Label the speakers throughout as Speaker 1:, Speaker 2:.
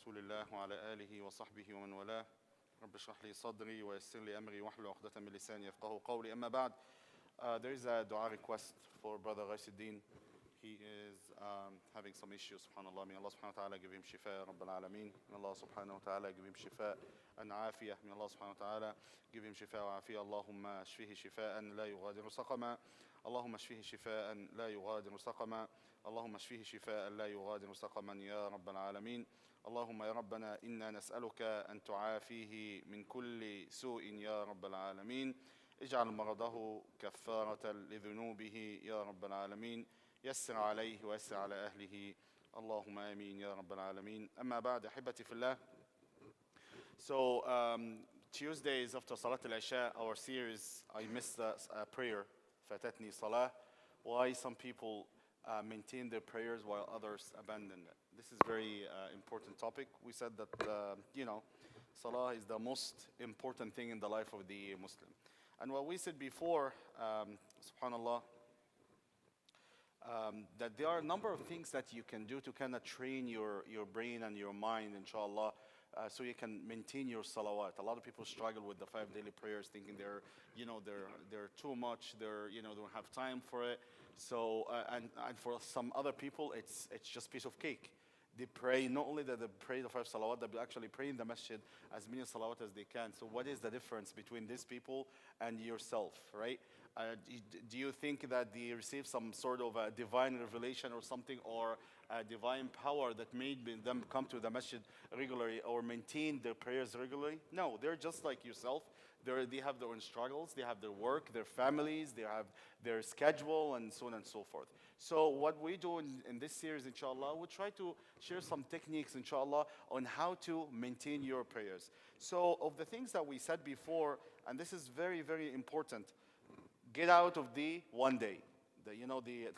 Speaker 1: رسول الله وعلى آله وصحبه ومن والاه. رب اشرح لي صدري ويسر لي أمري واحلل عقدة من لساني يفقهوا قولي. أما بعد, there is a dua request for Brother Ghaisuddin. He is having some issues, subhanAllah. May Allah subhanahu wa ta'ala give him shifa, Rabbil Alameen. May Allah subhanahu wa ta'ala give him shifa and afiyah. May Allah subhanahu wa ta'ala give him shifa wa afiyah. Allahumma ashfihi shifaan la yughadiru saqama. اللهم اشفيه شفاء لا يغادر سقما. اللهم اشفيه شفاء لا يغادر سقما يا رب العالمين. اللهم يا ربنا إنا نسألك أن تعافيه من كل سوء يا رب العالمين. اجعل مرضه كفارة لذنوبه يا رب العالمين. يسر عليه ويسر على أهله. اللهم آمين يا رب العالمين. أما بعد, أحبتي في الله. So Tuesdays after Salat al-Isha, our series, I missed the prayer. فاتتني صلاة. Why some people maintain their prayers while others abandon it. This is very important topic. We said that Salah is the most important thing in the life of the Muslim. And what we said before, subhanallah, that there are a number of things that you can do to kind of train your brain and your mind, inshallah, so you can maintain your salawat. A lot of people struggle with the 5 daily prayers, thinking they're too much, don't have time for it. So and for some other people, it's just piece of cake. They pray, not only that they pray the 5 salawat, they actually pray in the masjid as many salawat as they can. So what is the difference between these people and yourself, right? Do you think that they receive some sort of a divine revelation or something, or a divine power that made them come to the masjid regularly or maintain their prayers regularly? No, they're just like yourself. They have their own struggles, they have their work, their families, they have their schedule, and so on and so forth. So what we do in this series, inshallah, we'll try to share some techniques, inshallah, on how to maintain your prayers. So of the things that we said before, and this is very, very important, get out of the one day. The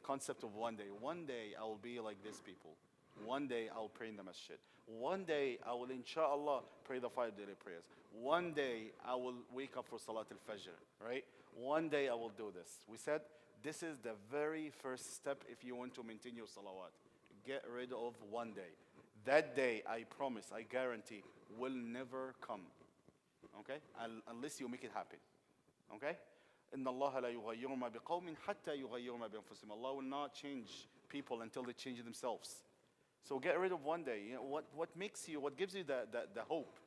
Speaker 1: concept of one day. One day I will be like these people. One day I will pray in the masjid. One day I will, inshallah, pray the 5 daily prayers. One day I will wake up for Salat al-Fajr, right? One day I will do this. We said this is the very first step if you want to maintain your salawat. Get rid of one day. That day, I promise, I guarantee, will never come. Okay? Unless you make it happen. Okay? إن الله لا يغير ما بقوم حتى يغيروا ما بأنفسهم. Allah will not change people until they change themselves. So get rid of one day. What gives you the hope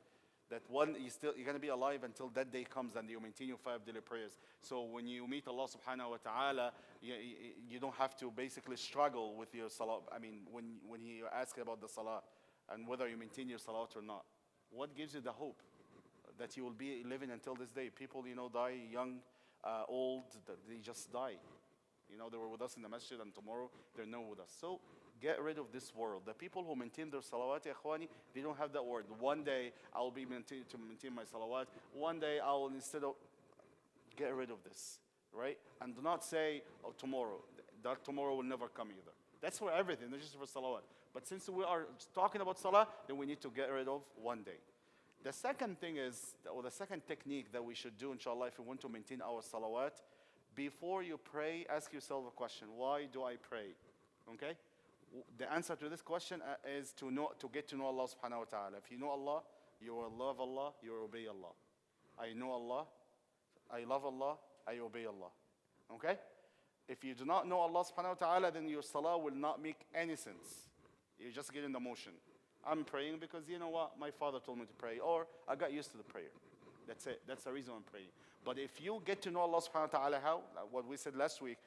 Speaker 1: that you're going to be alive until that day comes and you maintain your 5 daily prayers. So when you meet Allah subhanahu wa ta'ala, you don't have to basically struggle with your salah. I mean, when He asks about the salah and whether you maintain your salat or not. What gives you the hope that you will be living until this day? People, die young, old, they just die. They were with us in the masjid and tomorrow they're not with us. So get rid of this world. The people who maintain their salawat, ya ikhwani, they don't have that word. One day I'll be maintain my salawat. One day I will get rid of this, right? And do not say, oh, tomorrow. That tomorrow will never come either. That's for everything, not just for salawat. But since we are talking about salah, then we need to get rid of one day. The second thing is, or the second technique that we should do, inshallah, if we want to maintain our salawat, before you pray, ask yourself a question. Why do I pray? Okay? The answer to this question is to get to know Allah subhanahu wa ta'ala. If you know Allah, you will love Allah, you will obey Allah. I know Allah, I love Allah, I obey Allah. Okay? If you do not know Allah subhanahu wa ta'ala, then your salah will not make any sense. You just get in the motion. I'm praying because you know what? My father told me to pray, or I got used to the prayer. That's it. That's the reason I'm praying. But if you get to know Allah subhanahu wa ta'ala, how? What we said last week,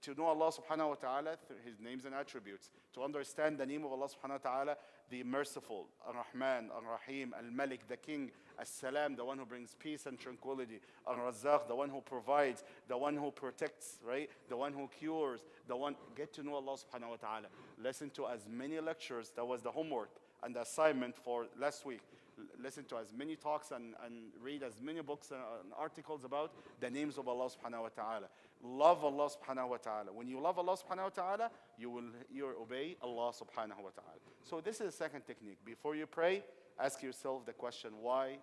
Speaker 1: to know Allah subhanahu wa ta'ala through His names and attributes, to understand the name of Allah subhanahu wa ta'ala, the merciful, Ar-Rahman, Ar-Rahim, Al-Malik, the King, As-Salam, the one who brings peace and tranquility, Ar-Razzaq, the one who provides, the one who protects, right? The one who cures, get to know Allah subhanahu wa ta'ala. Listen to as many lectures, that was the homework and the assignment for last week. Listen to as many talks and read as many books and articles about the names of Allah subhanahu wa ta'ala. Love Allah subhanahu wa ta'ala. When you love Allah subhanahu wa ta'ala, you obey Allah subhanahu wa ta'ala. So this is the second technique. Before you pray, ask yourself the question, why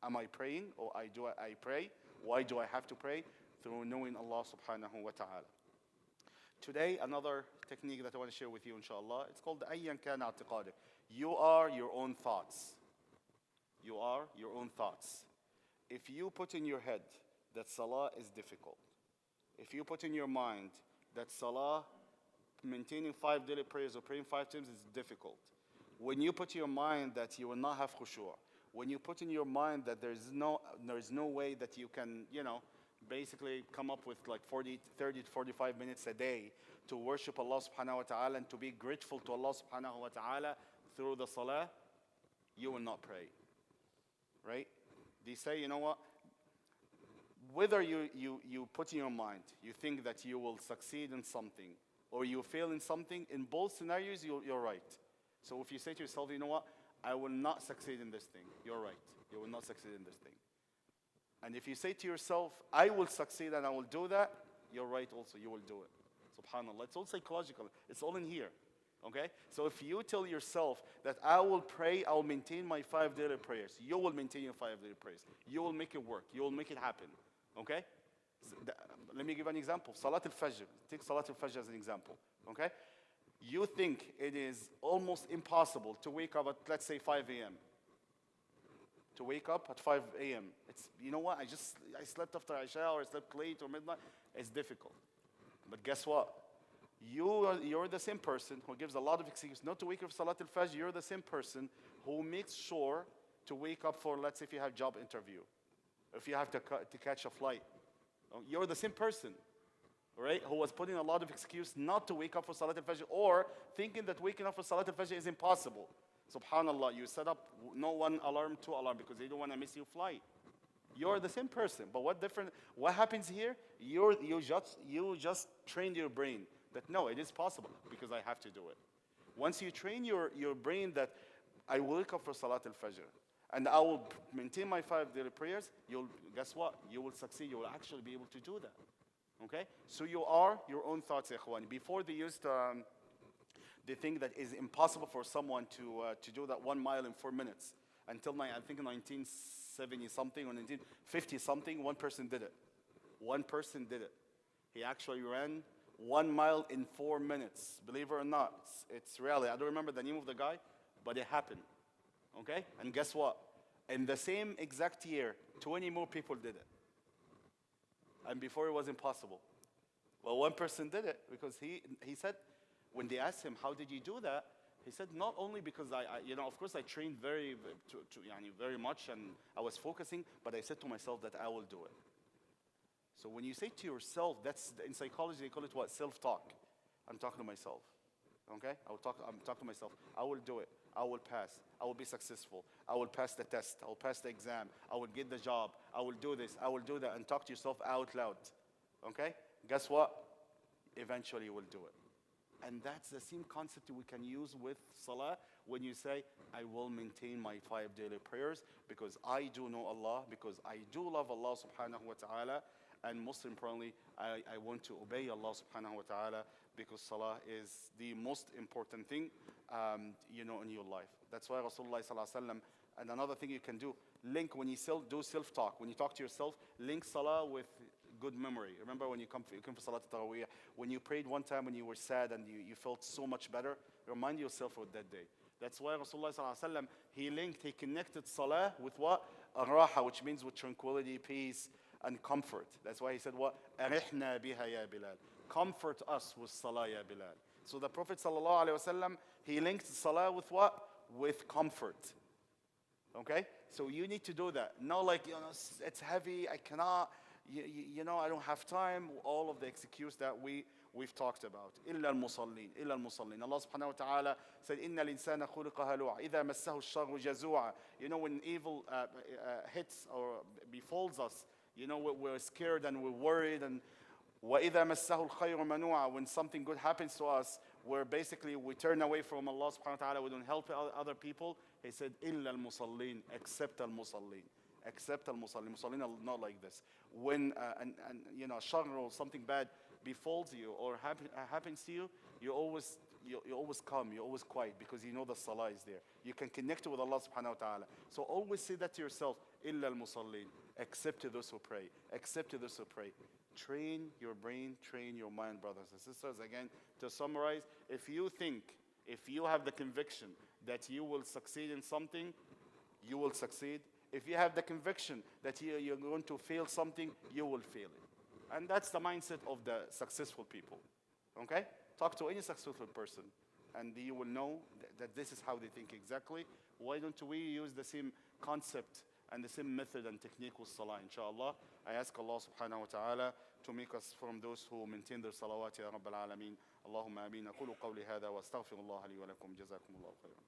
Speaker 1: am I praying? Or do I pray? Why do I have to pray? Through knowing Allah subhanahu wa ta'ala. Today, another technique that I want to share with you, inshallah, it's called أيًا كان اعتقادك. You are your own thoughts. You are your own thoughts. If you put in your head that salah is difficult, if you put in your mind that salah, maintaining 5 daily prayers or praying 5 times is difficult, when you put in your mind that you will not have khushu', when you put in your mind that there is no way that you can, basically come up with like 30 to 45 minutes a day to worship Allah subhanahu wa ta'ala and to be grateful to Allah subhanahu wa ta'ala through the salah, you will not pray. Right? They say, you know what? Whether you put in your mind, you think that you will succeed in something or you fail in something, in both scenarios, you're right. So if you say to yourself, you know what? I will not succeed in this thing, you're right. You will not succeed in this thing. And if you say to yourself, I will succeed and I will do that, you're right also, you will do it. SubhanAllah. It's all psychological. It's all in here. Okay? So if you tell yourself that I will pray, I will maintain my 5 daily prayers, you will maintain your 5 daily prayers. You will make it work. You will make it happen. Okay? So let me give an example. Salat al-Fajr. Take Salat al-Fajr as an example. Okay? You think it is almost impossible to wake up at, let's say, 5 a.m. To wake up at 5 a.m. It's, you know what? I slept after Isha or I slept late or midnight. It's difficult. But guess what? You're the same person who gives a lot of excuses not to wake up for Salat al-Fajr. You're the same person who makes sure to wake up for, let's say, if you have job interview, if you have to catch a flight. You're the same person, right? Who was putting a lot of excuse not to wake up for Salat al-Fajr or thinking that waking up for Salat al-Fajr is impossible. SubhanAllah, you set up no 1 alarm, 2 alarm because they don't want to miss your flight. You're the same person, but what happens here? You just trained your brain that no, it is possible because I have to do it. Once you train your brain that I will wake up for Salat al-Fajr and I will maintain my 5 daily prayers, guess what? You will succeed. You will actually be able to do that. Okay? So you are your own thoughts, ikhwani. Before they think that it's impossible for someone to do that 1 mile in 4 minutes. Until I think 1970 something or 1950 something, one person did it. One person did it. He actually ran 1 mile in 4 minutes. Believe it or not, it's reality. I don't remember the name of the guy, but it happened. Okay? And guess what? In the same exact year, 20 more people did it. And before it was impossible. Well, one person did it because he said, when they asked him, how did you do that? He said, not only because I of course I trained very much and I was focusing, but I said to myself that I will do it. So when you say to yourself, that's in psychology they call it what? Self-talk. I'm talking to myself. Okay? I'm talking to myself. I will do it. I will pass. I will be successful. I will pass the test. I will pass the exam. I will get the job. I will do this. I will do that. And talk to yourself out loud. Okay? Guess what? Eventually you will do it. And that's the same concept we can use with salah when you say, I will maintain my 5 daily prayers because I do know Allah, because I do love Allah subhanahu wa ta'ala, and most importantly, I want to obey Allah subhanahu wa ta'ala because salah is the most important thing, in your life. That's why Rasulullah sallallahu alaihi wasallam, and another thing you can do, link when you do self-talk, when you talk to yourself, link salah with good memory. Remember when you come for Salat al-Tarawih, when you prayed one time when you were sad and you felt so much better, remind yourself of that day. That's why Rasulullah sallallahu alaihi wasallam, he connected salah with what? Ar-raha, which means with tranquility, peace, and comfort. That's why he said what? Arihna biha ya Bilal. Comfort us with salah ya Bilal. So the Prophet sallallahu alaihi wasallam, he linked salah with what? With comfort. Okay? So you need to do that. Not like, it's heavy, I cannot, I don't have time. All of the excuse that we've talked about. إِلَّا الْمُصَلِّينَ إِلَّا الْمُصَلِّينَ. Allah subhanahu wa ta'ala said, إِنَّ الْإِنسَانَ خُلِقَ هَلُوعًا إِذَا مَسَّهُ الشَّرُّ جَزُوعًا. When evil hits or befalls us, we're scared and we're worried. And وَإِذَا مَسَّهُ الْخَيْرُ مَنُوعًا. When something good happens to us, we turn away from Allah subhanahu wa ta'ala, we don't help other people. He said, إِلَّا الْمُصَلِّينَ. Except al-musallin. Except al-musallin. Musallin are not like this. When shar or something bad befalls you or happens to you, you're always calm, you're always quiet because you know the salah is there. You can connect with Allah subhanahu wa ta'ala. So always say that to yourself, إِلَّا الْمُصَلِّينَ. Except to those who pray. Except to those who pray. Train your brain, train your mind, brothers and sisters. Again, to summarize, if you have the conviction that you will succeed in something, you will succeed. If you have the conviction that you're going to fail something, you will fail it. And that's the mindset of the successful people. Okay? Talk to any successful person, and you will know that this is how they think exactly. Why don't we use the same concept and the same method and technique with salah, inshallah? I ask Allah subhanahu wa ta'ala to make us from those who maintain their salawat, ya Rabbal Alameen. Allahumma ameen. أقول قولي هذا وأستغفر الله لي ولكم. جزاكم الله خيرا.